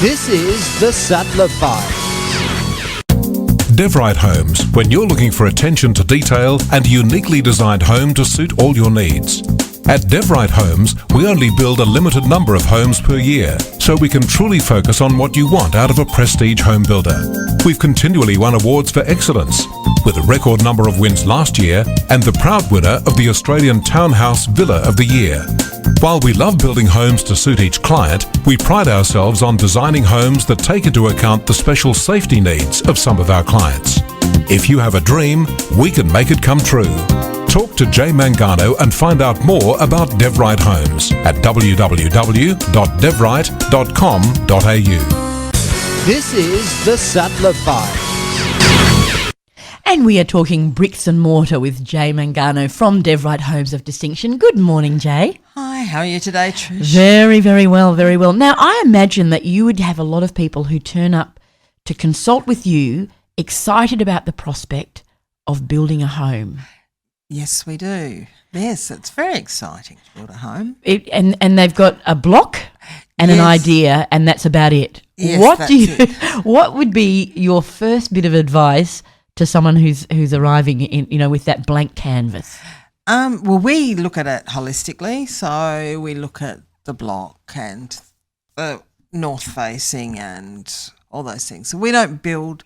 This is the Sattler Files. DevWright Homes, when you're looking for attention to detail and a uniquely designed home to suit all your needs. At DevWright Homes, we only build a limited number of homes per year, so we can truly focus on what you want out of a prestige home builder. We've continually won awards for excellence, with a record number of wins last year and the proud winner of the Australian Townhouse Villa of the Year. While we love building homes to suit each client, we pride ourselves on designing homes that take into account the special safety needs of some of our clients. If you have a dream, we can make it come true. Talk to Jay Mangano and find out more about DevWright Homes at www.devwright.com.au. This is the Sattler Files. And we are talking bricks and mortar with Jay Mangano from DevWright Homes of Distinction. Good morning, Jay. Hi, how are you today, Trish? Very, very well, very well. Now, I imagine that you would have a lot of people who turn up to consult with you excited about the prospect of building a home. Yes, we do. Yes, it's very exciting to build a home. And they've got a block and an idea, and that's about it. Yes, What would be your first bit of advice to someone who's arriving in, with that blank canvas? Well, we look at it holistically. So we look at the block and the north facing and all those things. So we don't build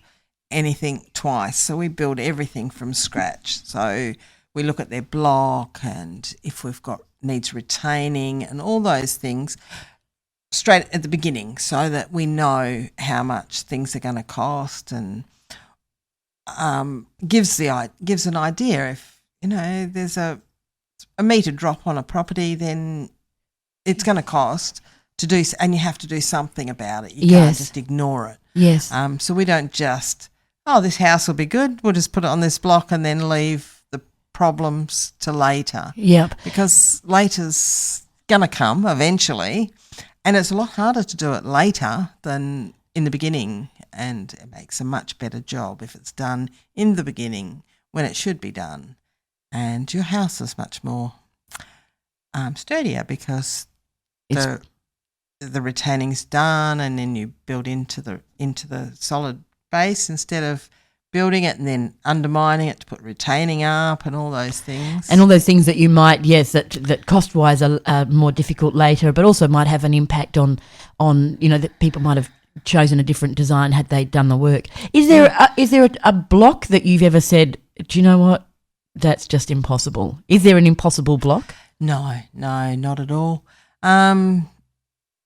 anything twice. So we build everything from scratch. So we look at their block and if we've got needs retaining and all those things straight at the beginning, so that we know how much things are going to cost, and gives an idea. If there's a metre drop on a property, then it's going to cost to do, and you have to do something about it. You can't just ignore it. Yes. So we don't just, this house will be good, we'll just put it on this block and then leave the problems to later. Yep. Because later's going to come eventually, and it's a lot harder to do it later than in the beginning, and it makes a much better job if it's done in the beginning when it should be done. And your house is much more sturdier because the retaining's done, and then you build into the solid base instead of building it and then undermining it to put retaining up and all those things. And all those things that you might, that cost-wise are more difficult later, but also might have an impact on that people might have chosen a different design had they done the work. Is there a block that you've ever said, do you know what, that's just impossible? Is there an impossible block? No, not at all. No,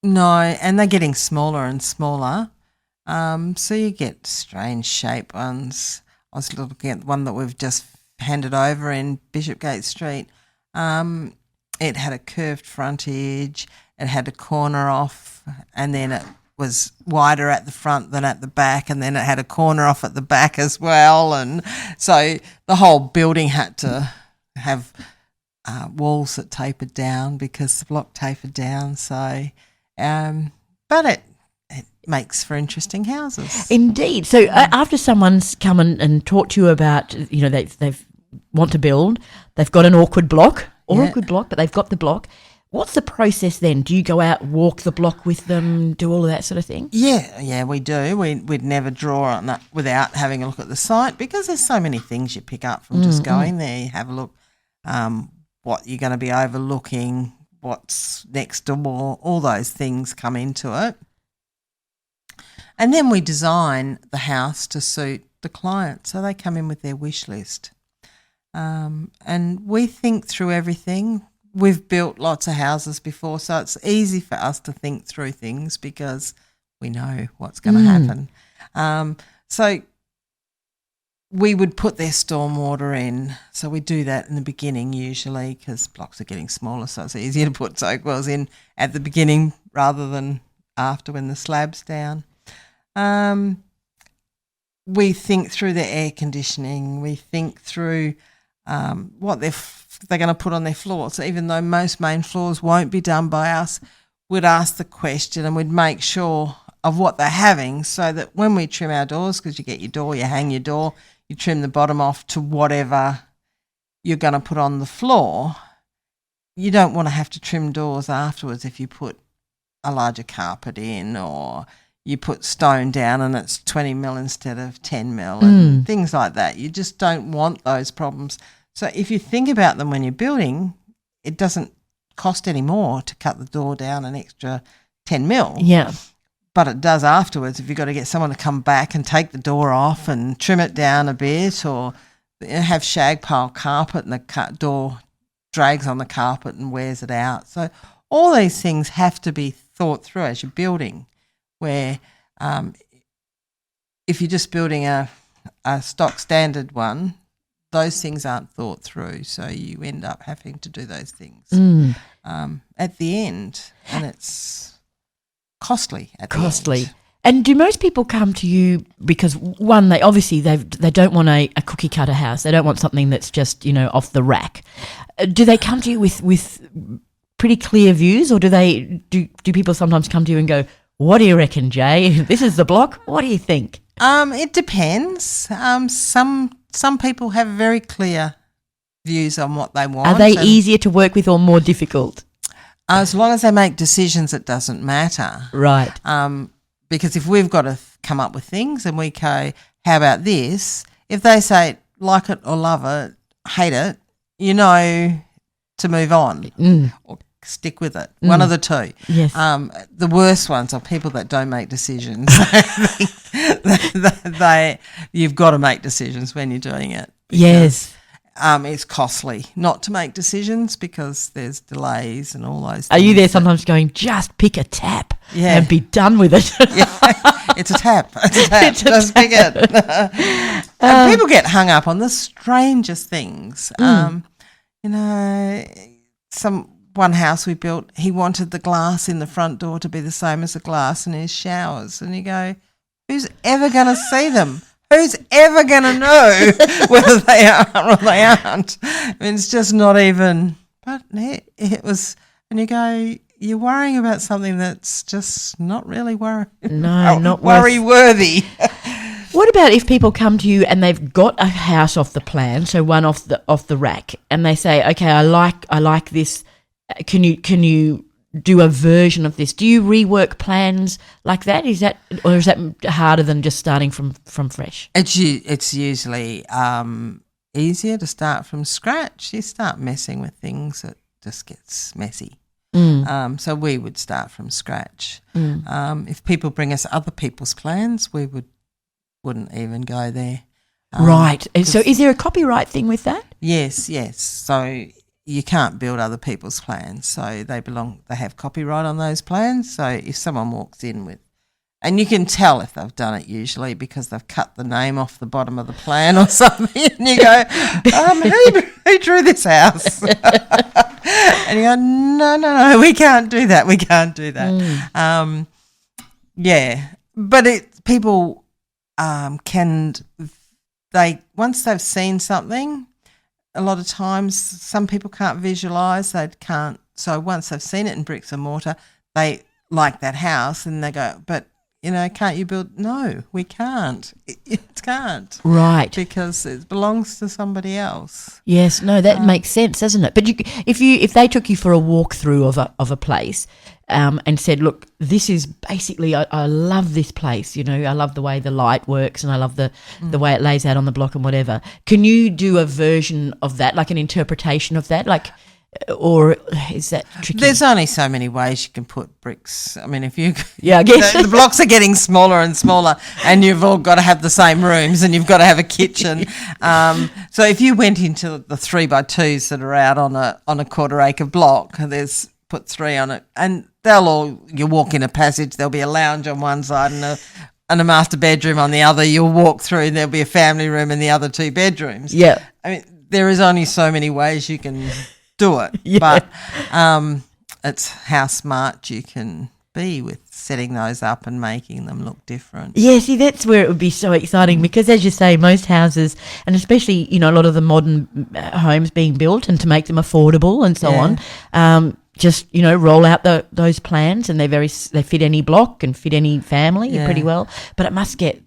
and they're getting smaller and smaller. So you get strange shape ones. I was looking at one that we've just handed over in Bishopgate Street. It had a curved frontage, it had a corner off, and then it was wider at the front than at the back, and then it had a corner off at the back as well. And so the whole building had to have walls that tapered down because the block tapered down. So, but it makes for interesting houses. Indeed. So after someone's come and talked to you about, they want to build, they've got an awkward block, but they've got the block. What's the process then? Do you go out, walk the block with them, do all of that sort of thing? Yeah, we do. We'd never draw on that without having a look at the site, because there's so many things you pick up from just going there. You have a look, what you're going to be overlooking, what's next door, all those things come into it. And then we design the house to suit the client. So they come in with their wish list. And we think through everything. We've built lots of houses before, so it's easy for us to think through things because we know what's going to happen. So we would put their stormwater in. So we do that in the beginning usually because blocks are getting smaller, so it's easier to put soak wells in at the beginning rather than after when the slab's down. We think through their air conditioning. We think through what they're going to put on their floor. So even though most main floors won't be done by us, we'd ask the question and we'd make sure of what they're having, so that when we trim our doors, because you get your door, you hang your door, you trim the bottom off to whatever you're going to put on the floor. You don't want to have to trim doors afterwards if you put a larger carpet in, or you put stone down and it's 20 mil instead of 10 mil and things like that. You just don't want those problems. So if you think about them when you're building, it doesn't cost any more to cut the door down an extra 10 mil. Yeah. But it does afterwards if you've got to get someone to come back and take the door off and trim it down a bit, or have shag pile carpet and the door drags on the carpet and wears it out. So all these things have to be thought through as you're building, where if you're just building a stock standard one, those things aren't thought through. So you end up having to do those things at the end, and it's costly at the end. And do most people come to you because, one, they don't want a cookie cutter house. They don't want something that's just, off the rack. Do they come to you with pretty clear views, or do people sometimes come to you and go, "What do you reckon, Jay? This is the block. What do you think?" It depends. Some people have very clear views on what they want. Are they easier to work with or more difficult? As long as they make decisions, it doesn't matter. Right. Because if we've got to come up with things and we go, how about this? If they say like it or love it, hate it, to move on or stick with it. One of the two. Yes. The worst ones are people that don't make decisions. You've got to make decisions when you're doing it. Yes. It's costly not to make decisions because there's delays and all those things. Are you there sometimes going, just pick a tap and be done with it? Yeah, it's a tap. Just pick it. And people get hung up on the strangest things. One house we built, he wanted the glass in the front door to be the same as the glass in his showers. And you go, who's ever going to see them? Who's ever going to know whether they are or they aren't? I mean, it's just not even. But it was, and you go, you're worrying about something that's just not really not worry-worthy. What about if people come to you and they've got a house off the plan, so one off the rack, and they say, "Okay, I like this. Can you do a version of this?" Do you rework plans like that? Is that harder than just starting from fresh? It's usually easier to start from scratch. You start messing with things, it just gets messy. So we would start from scratch. If people bring us other people's plans, we wouldn't even go there. Right. So is there a copyright thing with that? Yes. So you can't build other people's plans, so they have copyright on those plans. So if someone walks in with, and you can tell if they've done it usually because they've cut the name off the bottom of the plan or something, and you go, who drew this house? And you go, no, we can't do that. But people once they've seen something. A lot of times some people can't visualise, so once they've seen it in bricks and mortar, they like that house and they go, but, can't you build? No, we can't. It can't. Right. Because it belongs to somebody else. Yes, no, that makes sense, doesn't it? But if they took you for a walkthrough of a place and said, look, this is basically, I love this place, I love the way the light works and I love the way it lays out on the block and whatever. Can you do a version of that, like an interpretation of that? Or is that tricky? There's only so many ways you can put bricks. I mean, I guess the blocks are getting smaller and smaller, and you've all got to have the same rooms, and you've got to have a kitchen. So if you went into the 3x2s that are out on a quarter acre block, put 3 on it, and you walk in a passage. There'll be a lounge on one side and a master bedroom on the other. You'll walk through, and there'll be a family room in the other 2 bedrooms. Yeah, I mean, there is only so many ways you can do it, but it's how smart you can be with setting those up and making them look different. Yeah, see, that's where it would be so exciting because, as you say, most houses, and especially, a lot of the modern homes being built and to make them affordable and so on, just, roll out those plans and they fit any block and fit any family pretty well. But it must get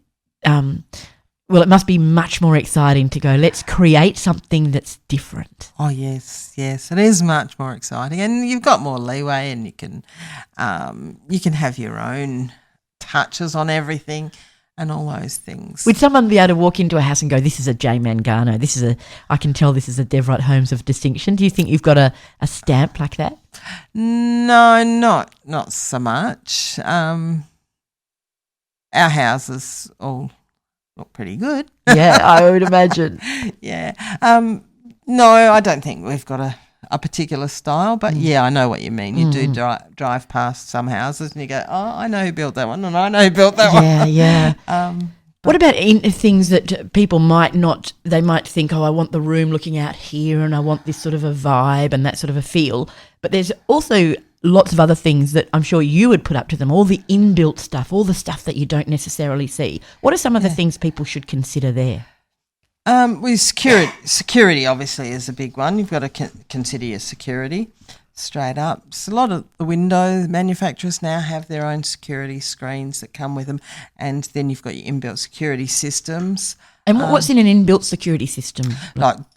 it must be much more exciting to go, let's create something that's different. Oh, yes, it is much more exciting, and you've got more leeway, and you can have your own touches on everything and all those things. Would someone be able to walk into a house and go, this is a Jay Mangano, I can tell this is a Dev Wright Homes of distinction? Do you think you've got a stamp like that? No, not so much. Our houses all look pretty good. Yeah, I would imagine. Yeah. No, I don't think we've got a particular style, but yeah, I know what you mean. You do drive past some houses and you go, oh, I know who built that one and I know who built that one. Yeah. What about things that people might not, they might think, oh, I want the room looking out here and I want this sort of a vibe and that sort of a feel. But there's also lots of other things that I'm sure you would put up to them, all the inbuilt stuff, all the stuff that you don't necessarily see. What are some of the things people should consider there? With security obviously is a big one. You've got to consider your security straight up. So a lot of the window manufacturers now have their own security screens that come with them, and then you've got your inbuilt security systems. And what's in an inbuilt security system?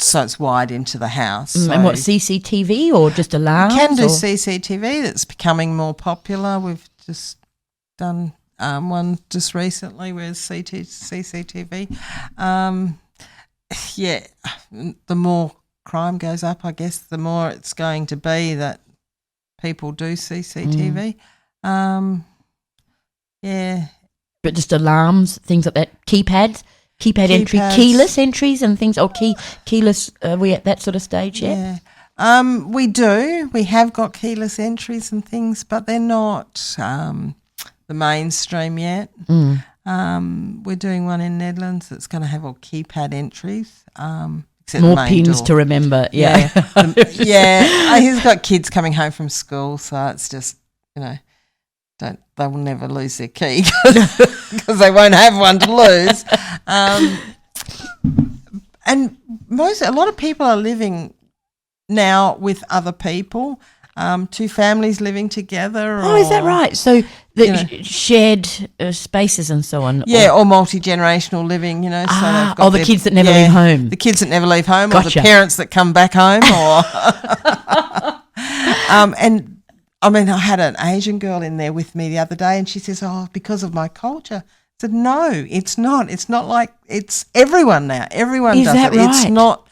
So it's wired into the house. So and what, CCTV or just alarms? You can do CCTV. That's becoming more popular. We've just done one just recently with CCTV. Yeah, the more crime goes up, I guess, the more it's going to be that people do CCTV. Yeah. But just alarms, things like that, keypad entry, keyless entries and things, or keyless, are we at that sort of stage yet? Yeah. We do. We have got keyless entries and things, but they're not the mainstream yet. We're doing one in Netherlands that's going to have all keypad entries. More pins to remember, yeah. He's got kids coming home from school, so it's just, they will never lose their key because they won't have one to lose. And a lot of people are living now with other people. Two families living together. Oh, is that right? So shared spaces and so on. Yeah, or multi-generational living, so they've got the kids that never leave home. The kids that never leave home, Gotcha. or the parents that come back home. And I mean, I had an Asian girl in there with me the other day, and she says, "Oh, because of my culture." I said, "No, it's not. It's not like it's everyone now. Everyone does it. Right? It's not."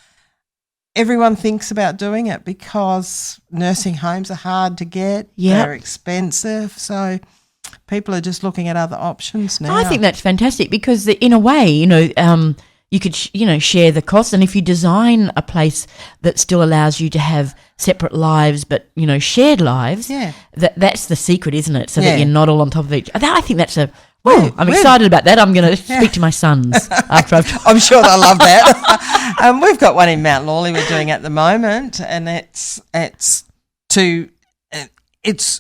Everyone thinks about doing it because nursing homes are hard to get. They're expensive. So people are just looking at other options now. I think that's fantastic because in a way, you could, share the costs. And if you design a place that still allows you to have separate lives but, shared lives, that's the secret, isn't it? So that you're not all on top of each other. I think that's I'm excited about that. I'm going to speak to my sons after I'm sure they'll love that. We've got one in Mount Lawley we're doing at the moment, and it's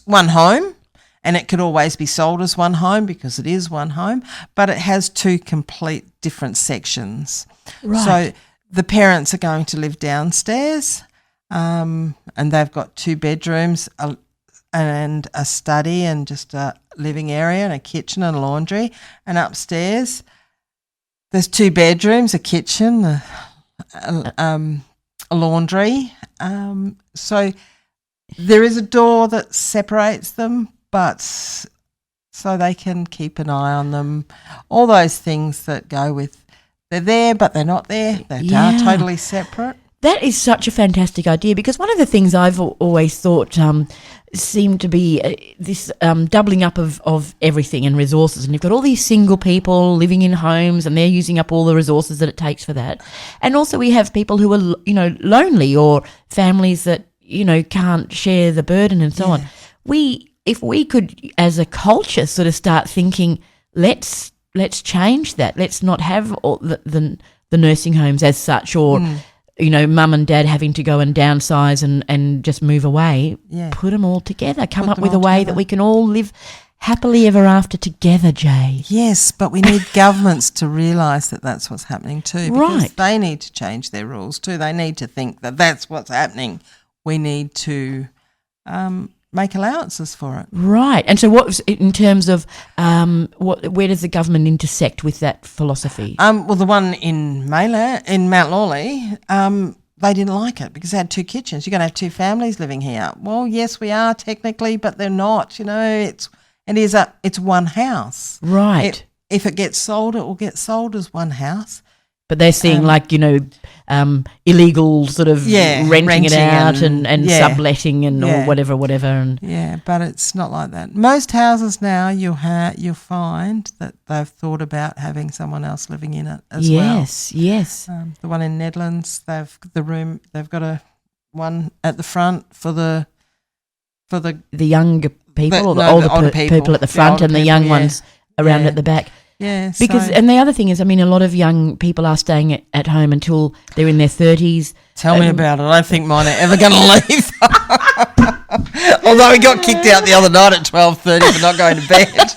one home, and it could always be sold as one home because it is one home, but it has two complete different sections. Right. So the parents are going to live downstairs, and they've got 2 bedrooms and a study and just a living area and a kitchen and a laundry. And upstairs there's 2 bedrooms, a kitchen, a laundry. So there is a door that separates them, but so they can keep an eye on them. All those things that go with they're there but they're not there. They are totally separate. That is such a fantastic idea because one of the things I've always thought seemed to be this doubling up of everything and resources. And you've got all these single people living in homes and they're using up all the resources that it takes for that. And also we have people who are, lonely or families that, can't share the burden and so on. If we could, as a culture, sort of start thinking, let's change that. Let's not have all the nursing homes as such or mum and dad having to go and downsize and just move away. Put them all together. Come up with a way that we can all live happily ever after together, Jay. Yes, but we need governments to realise that that's what's happening too. Because they need to change their rules too. They need to think that that's what's happening. We need to make allowances for it. Right. And so what, in terms of where does the government intersect with that philosophy? Well, the one in Mount Lawley, they didn't like it because they had 2 kitchens. You're going to have 2 families living here. Well, yes, we are technically, but they're not. It's it's one house. Right. If it gets sold, it will get sold as one house. But they're seeing illegal sort of renting it out and subletting and or whatever. And yeah, but it's not like that. Most houses now you'll find that they've thought about having someone else living in it as well. Yes. The one in Nedlands, they've got one at the front for the younger people or the older people at the The front older and the people, young ones around at the back. Yeah, and the other thing is, I mean, a lot of young people are staying at home until they're in their 30s. Tell me about it. I don't think mine are ever going to leave. Although we got kicked out the other night at 12:30 for not going to bed.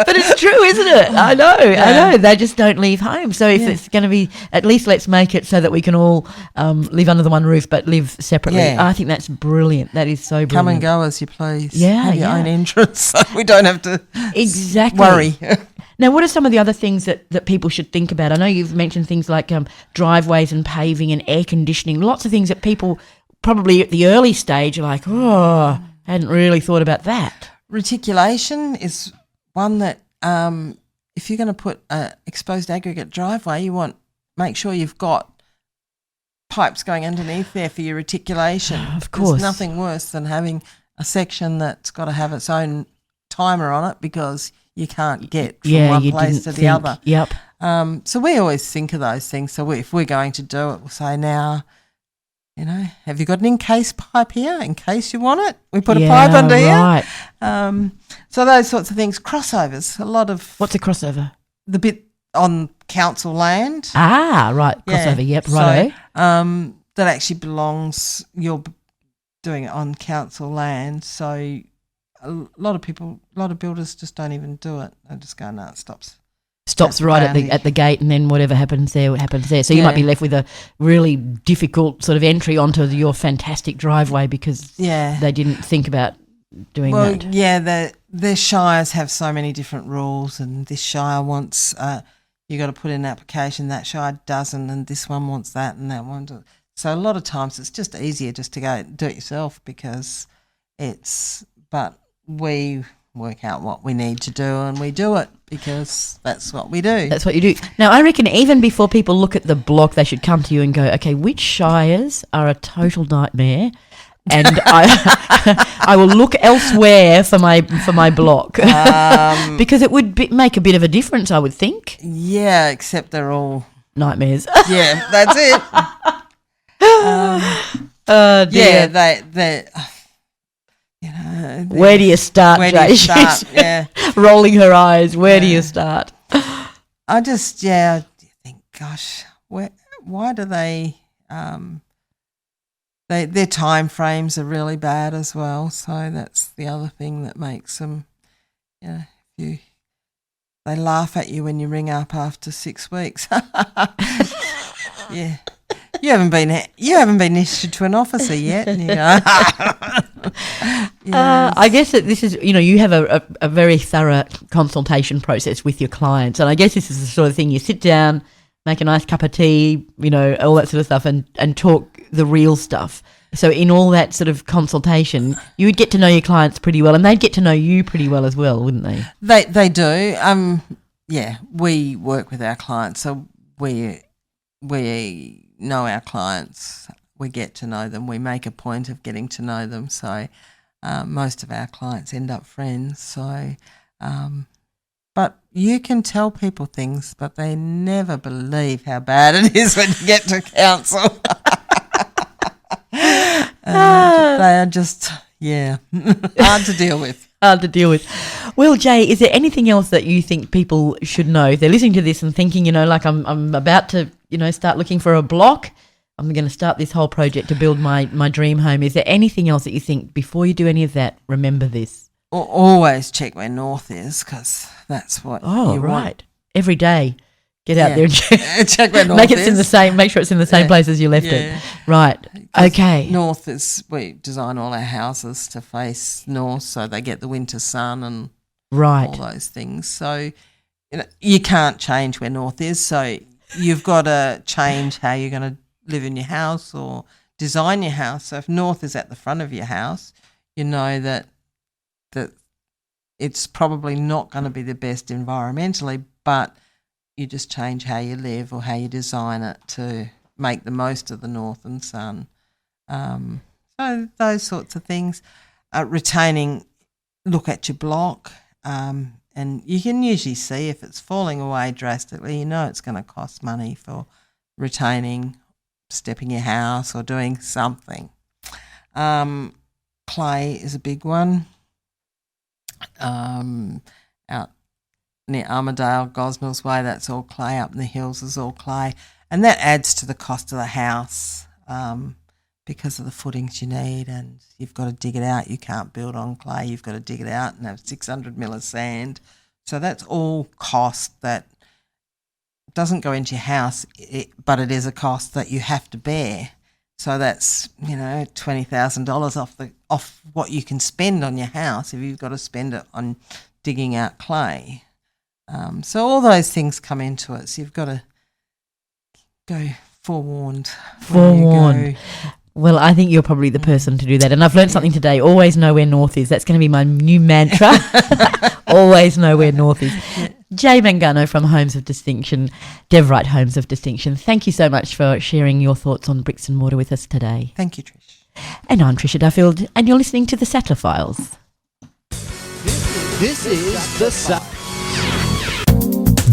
But it's true, isn't it? I know. They just don't leave home. So if it's going to be, at least let's make it so that we can all live under the one roof but live separately. Yeah. I think that's brilliant. That is so brilliant. Come and go as you please. Yeah, have your own entrance so we don't have to worry. Now, what are some of the other things that people should think about? I know you've mentioned things like driveways and paving and air conditioning, lots of things that people probably at the early stage are like, hadn't really thought about that. Reticulation is one that if you're going to put an exposed aggregate driveway, make sure you've got pipes going underneath there for your reticulation. Of course. There's nothing worse than having a section that's got to have its own timer on it because you can't get from one place to the other. Yep. So we always think of those things. So if we're going to do it, we'll say now, have you got an encased pipe here in case you want it? We put a pipe under here. So those sorts of things. Crossovers, a lot of... What's a crossover? The bit on council land. Ah, right. Crossover, yep, right. So, that actually belongs, you're doing it on council land, so a lot of builders just don't even do it. They just go, no, it stops right at the gate, and then whatever happens there, So you might be left with a really difficult sort of entry onto your fantastic driveway because they didn't think about doing that. Well, yeah, the shires have so many different rules, and this shire wants you got to put in an application, that shire doesn't, and this one wants that and that one. So a lot of times it's just easier just to go do it yourself because but we work out what we need to do and we do it because that's what we do. That's what you do. Now, I reckon even before people look at the block, they should come to you and go, okay, which shires are a total nightmare? And I will look elsewhere for my block because it would make a bit of a difference, I would think. Yeah, except they're all nightmares. Yeah, that's it. Dear. They where do you start, Where Jay? do you start? Yeah. Rolling her eyes. Where do you start? I just think, gosh, why do they? Their time frames are really bad as well. So that's the other thing that makes them. They laugh at you when you ring up after 6 weeks. Yeah. You haven't been issued to an officer yet. And you go, I guess that this is, you have a very thorough consultation process with your clients, and I guess this is the sort of thing you sit down, make a nice cup of tea, all that sort of stuff, and talk the real stuff. So in all that sort of consultation, you would get to know your clients pretty well, and they'd get to know you pretty well as well, wouldn't they? They do. We work with our clients, so we know our clients. We get to know them. We make a point of getting to know them. So most of our clients end up friends. So, but you can tell people things, but they never believe how bad it is when you get to council. They are just, hard to deal with. Well, Jay, is there anything else that you think people should know? If they're listening to this and thinking, like I'm about to, start looking for a block, I'm going to start this whole project to build my dream home. Is there anything else that you think before you do any of that, remember this? Always check where north is because that's what you want. Every day. Get out there and check where north make sure it's in the same place as you left it. Right. Okay. North is, we design all our houses to face north so they get the winter sun and all those things. So you can't change where north is. So you've got to change how you're going to live in your house or design your house. So if north is at the front of your house, you know that it's probably not going to be the best environmentally, but you just change how you live or how you design it to make the most of the northern sun. So those sorts of things. Retaining, look at your block, and you can usually see if it's falling away drastically, you know it's going to cost money for retaining, stepping your house or doing something. Clay is a big one. Out near Armadale, Gosnells Way, that's all clay. Up in the hills is all clay. And that adds to the cost of the house because of the footings you need, and you've got to dig it out. You can't build on clay. You've got to dig it out and have 600 mil of sand. So that's all cost that doesn't go into your house, but it is a cost that you have to bear. So that's, $20,000 off what you can spend on your house if you've got to spend it on digging out clay. So all those things come into it. So you've got to go forewarned. Forewarned. Well, I think you're probably the person to do that. And I've learned something today. Always know where north is. That's going to be my new mantra. Always know where north is. Jay Mangano from Homes of Distinction, Dev Wright Homes of Distinction. Thank you so much for sharing your thoughts on bricks and mortar with us today. Thank you, Trish. And I'm Tricia Duffield, and you're listening to the Sattler Files. This is the Sattler.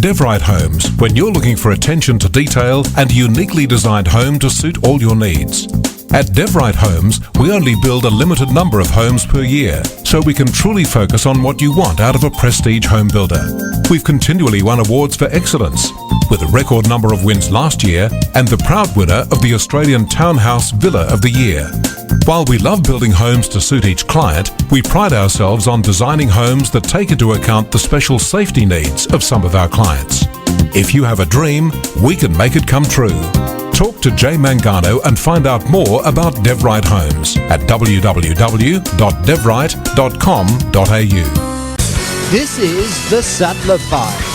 Dev Wright Homes, when you're looking for attention to detail and a uniquely designed home to suit all your needs. At Dev Wright Homes, we only build a limited number of homes per year, so we can truly focus on what you want out of a prestige home builder. We've continually won awards for excellence, with a record number of wins last year and the proud winner of the Australian Townhouse Villa of the Year. While we love building homes to suit each client, we pride ourselves on designing homes that take into account the special safety needs of some of our clients. If you have a dream, we can make it come true. Talk to Jay Mangano and find out more about Dev Wright Homes at www.devwright.com.au. This is the Sattler Files.